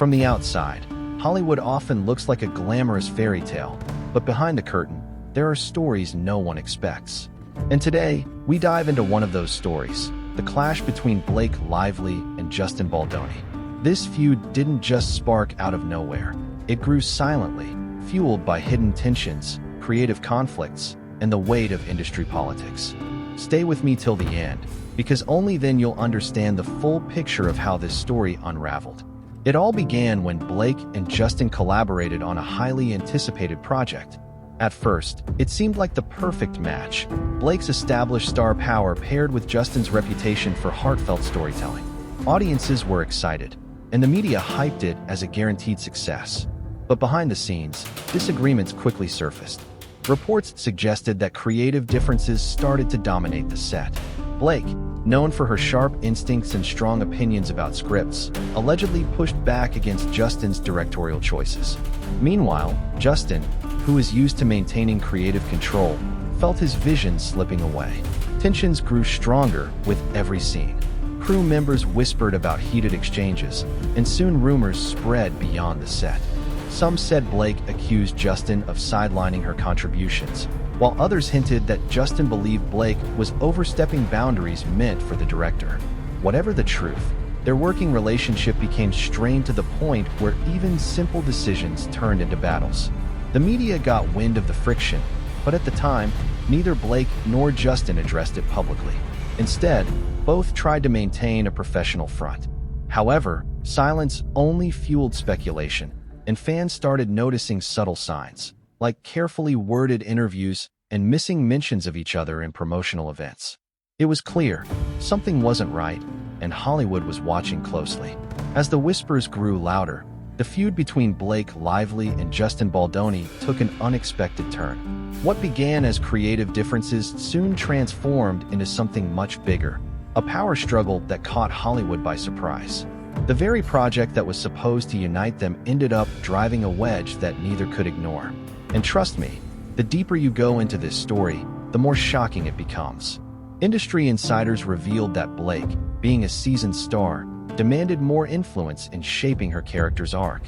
From the outside, Hollywood often looks like a glamorous fairy tale, but behind the curtain, there are stories no one expects. And today, we dive into one of those stories, the clash between Blake Lively and Justin Baldoni. This feud didn't just spark out of nowhere. It grew silently, fueled by hidden tensions, creative conflicts, and the weight of industry politics. Stay with me till the end, because only then you'll understand the full picture of how this story unraveled. It all began when Blake and Justin collaborated on a highly anticipated project. At first, it seemed like the perfect match. Blake's established star power paired with Justin's reputation for heartfelt storytelling. Audiences were excited, and the media hyped it as a guaranteed success. But behind the scenes, disagreements quickly surfaced. Reports suggested that creative differences started to dominate the set. Blake, known for her sharp instincts and strong opinions about scripts, allegedly pushed back against Justin's directorial choices. Meanwhile, Justin, who is used to maintaining creative control, felt his vision slipping away. Tensions grew stronger with every scene. Crew members whispered about heated exchanges, and soon rumors spread beyond the set. Some said Blake accused Justin of sidelining her contributions, while others hinted that Justin believed Blake was overstepping boundaries meant for the director. Whatever the truth, their working relationship became strained to the point where even simple decisions turned into battles. The media got wind of the friction, but at the time, neither Blake nor Justin addressed it publicly. Instead, both tried to maintain a professional front. However, silence only fueled speculation, and fans started noticing subtle signs, like carefully worded interviews and missing mentions of each other in promotional events. It was clear something wasn't right, and Hollywood was watching closely. As the whispers grew louder, the feud between Blake Lively and Justin Baldoni took an unexpected turn. What began as creative differences soon transformed into something much bigger, a power struggle that caught Hollywood by surprise. The very project that was supposed to unite them ended up driving a wedge that neither could ignore. And trust me, the deeper you go into this story, the more shocking it becomes. Industry insiders revealed that Blake, being a seasoned star, demanded more influence in shaping her character's arc.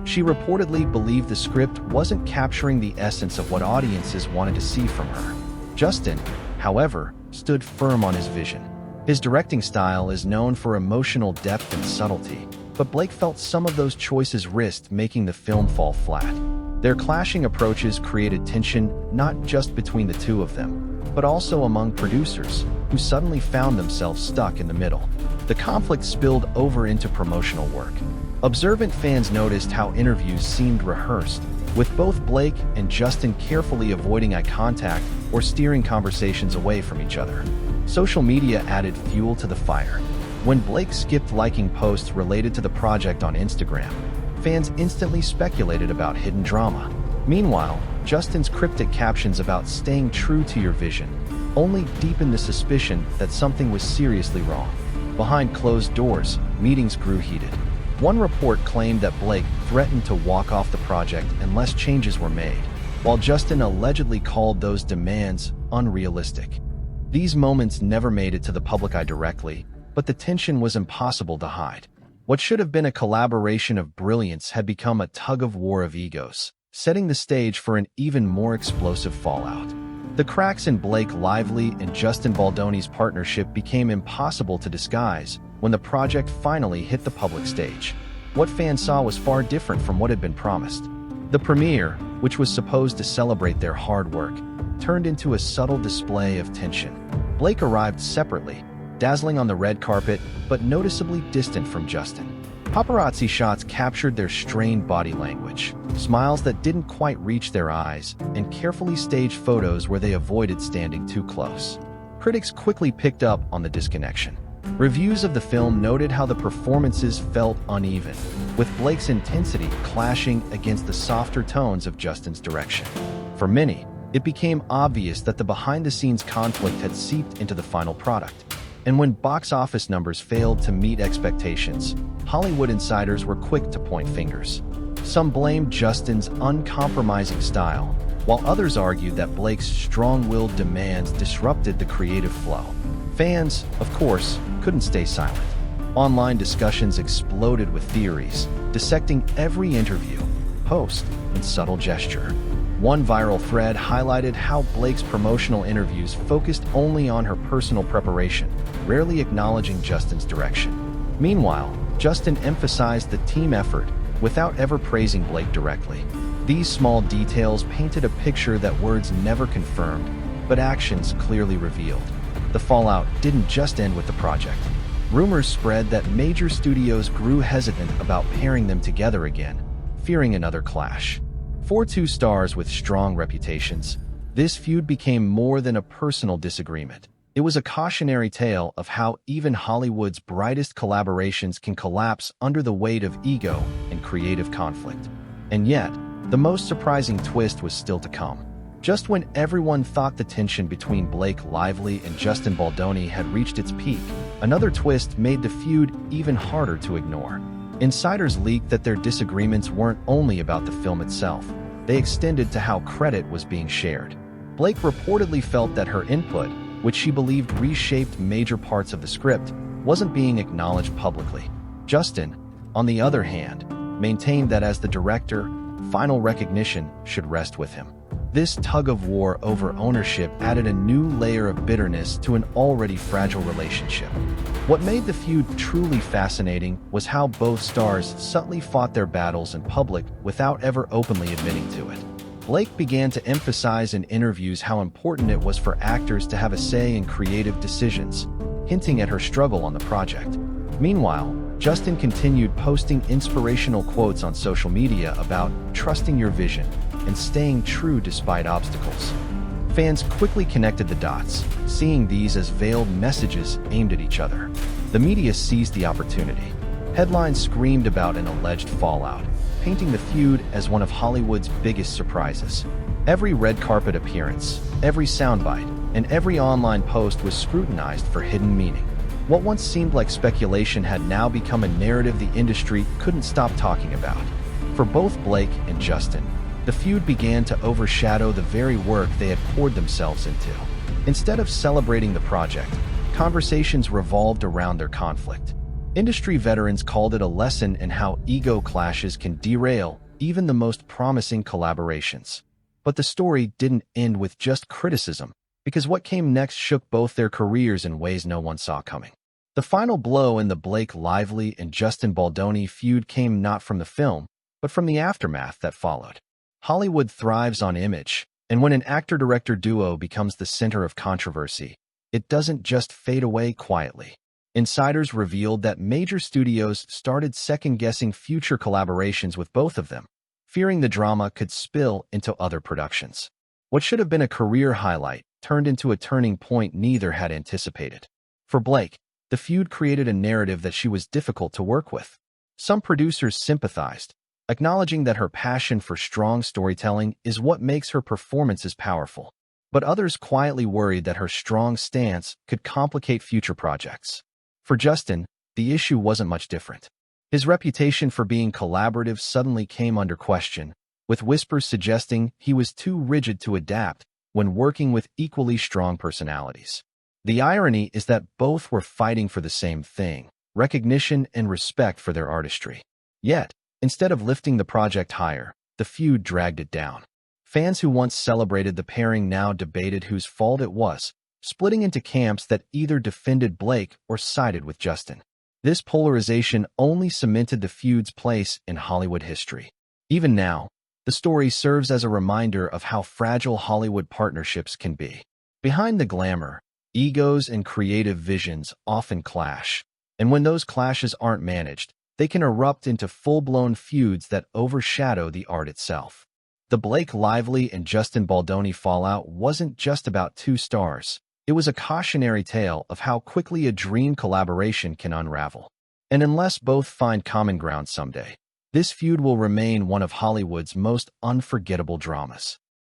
She reportedly believed the script wasn't capturing the essence of what audiences wanted to see from her. Justin, however, stood firm on his vision. His directing style is known for emotional depth and subtlety, but Blake felt some of those choices risked making the film fall flat. Their clashing approaches created tension not just between the two of them, but also among producers, who suddenly found themselves stuck in the middle. The conflict spilled over into promotional work. Observant fans noticed how interviews seemed rehearsed, with both Blake and Justin carefully avoiding eye contact or steering conversations away from each other. Social media added fuel to the fire. When Blake skipped liking posts related to the project on Instagram, fans instantly speculated about hidden drama. Meanwhile, Justin's cryptic captions about staying true to your vision only deepened the suspicion that something was seriously wrong. Behind closed doors, meetings grew heated. One report claimed that Blake threatened to walk off the project unless changes were made, while Justin allegedly called those demands unrealistic. These moments never made it to the public eye directly, but the tension was impossible to hide. What should have been a collaboration of brilliance had become a tug-of-war of egos, setting the stage for an even more explosive fallout. The cracks in Blake Lively and Justin Baldoni's partnership became impossible to disguise when the project finally hit the public stage. What fans saw was far different from what had been promised. The premiere, which was supposed to celebrate their hard work, turned into a subtle display of tension. Blake arrived separately, dazzling on the red carpet, but noticeably distant from Justin. Paparazzi shots captured their strained body language, smiles that didn't quite reach their eyes, and carefully staged photos where they avoided standing too close. Critics quickly picked up on the disconnection. Reviews of the film noted how the performances felt uneven, with Blake's intensity clashing against the softer tones of Justin's direction. For many, it became obvious that the behind-the-scenes conflict had seeped into the final product. And when box office numbers failed to meet expectations, Hollywood insiders were quick to point fingers. Some blamed Justin's uncompromising style, while others argued that Blake's strong-willed demands disrupted the creative flow. Fans, of course, couldn't stay silent. Online discussions exploded with theories, dissecting every interview, post, and subtle gesture. One viral thread highlighted how Blake's promotional interviews focused only on her personal preparation, rarely acknowledging Justin's direction. Meanwhile, Justin emphasized the team effort without ever praising Blake directly. These small details painted a picture that words never confirmed, but actions clearly revealed. The fallout didn't just end with the project. Rumors spread that major studios grew hesitant about pairing them together again, fearing another clash. For two stars with strong reputations, this feud became more than a personal disagreement. It was a cautionary tale of how even Hollywood's brightest collaborations can collapse under the weight of ego and creative conflict. And yet, the most surprising twist was still to come. Just when everyone thought the tension between Blake Lively and Justin Baldoni had reached its peak, another twist made the feud even harder to ignore. Insiders leaked that their disagreements weren't only about the film itself. They extended to how credit was being shared. Blake reportedly felt that her input, which she believed reshaped major parts of the script, wasn't being acknowledged publicly. Justin, on the other hand, maintained that as the director, final recognition should rest with him. This tug-of-war over ownership added a new layer of bitterness to an already fragile relationship. What made the feud truly fascinating was how both stars subtly fought their battles in public without ever openly admitting to it. Blake began to emphasize in interviews how important it was for actors to have a say in creative decisions, hinting at her struggle on the project. Meanwhile, Justin continued posting inspirational quotes on social media about trusting your vision and staying true despite obstacles. Fans quickly connected the dots, seeing these as veiled messages aimed at each other. The media seized the opportunity. Headlines screamed about an alleged fallout, painting the feud as one of Hollywood's biggest surprises. Every red carpet appearance, every soundbite, and every online post was scrutinized for hidden meaning. What once seemed like speculation had now become a narrative the industry couldn't stop talking about. For both Blake and Justin, the feud began to overshadow the very work they had poured themselves into. Instead of celebrating the project, conversations revolved around their conflict. Industry veterans called it a lesson in how ego clashes can derail even the most promising collaborations. But the story didn't end with just criticism, because what came next shook both their careers in ways no one saw coming. The final blow in the Blake Lively and Justin Baldoni feud came not from the film, but from the aftermath that followed. Hollywood thrives on image, and when an actor-director duo becomes the center of controversy, it doesn't just fade away quietly. Insiders revealed that major studios started second-guessing future collaborations with both of them, fearing the drama could spill into other productions. What should have been a career highlight turned into a turning point neither had anticipated. For Blake, the feud created a narrative that she was difficult to work with. Some producers sympathized, acknowledging that her passion for strong storytelling is what makes her performances powerful. But others quietly worried that her strong stance could complicate future projects. For Justin, the issue wasn't much different. His reputation for being collaborative suddenly came under question, with whispers suggesting he was too rigid to adapt when working with equally strong personalities. The irony is that both were fighting for the same thing: recognition and respect for their artistry. Yet, instead of lifting the project higher, the feud dragged it down. Fans who once celebrated the pairing now debated whose fault it was, splitting into camps that either defended Blake or sided with Justin. This polarization only cemented the feud's place in Hollywood history. Even now, the story serves as a reminder of how fragile Hollywood partnerships can be. Behind the glamour, egos and creative visions often clash, and when those clashes aren't managed, they can erupt into full-blown feuds that overshadow the art itself. The Blake Lively and Justin Baldoni fallout wasn't just about two stars. It was a cautionary tale of how quickly a dream collaboration can unravel. And unless both find common ground someday, this feud will remain one of Hollywood's most unforgettable dramas.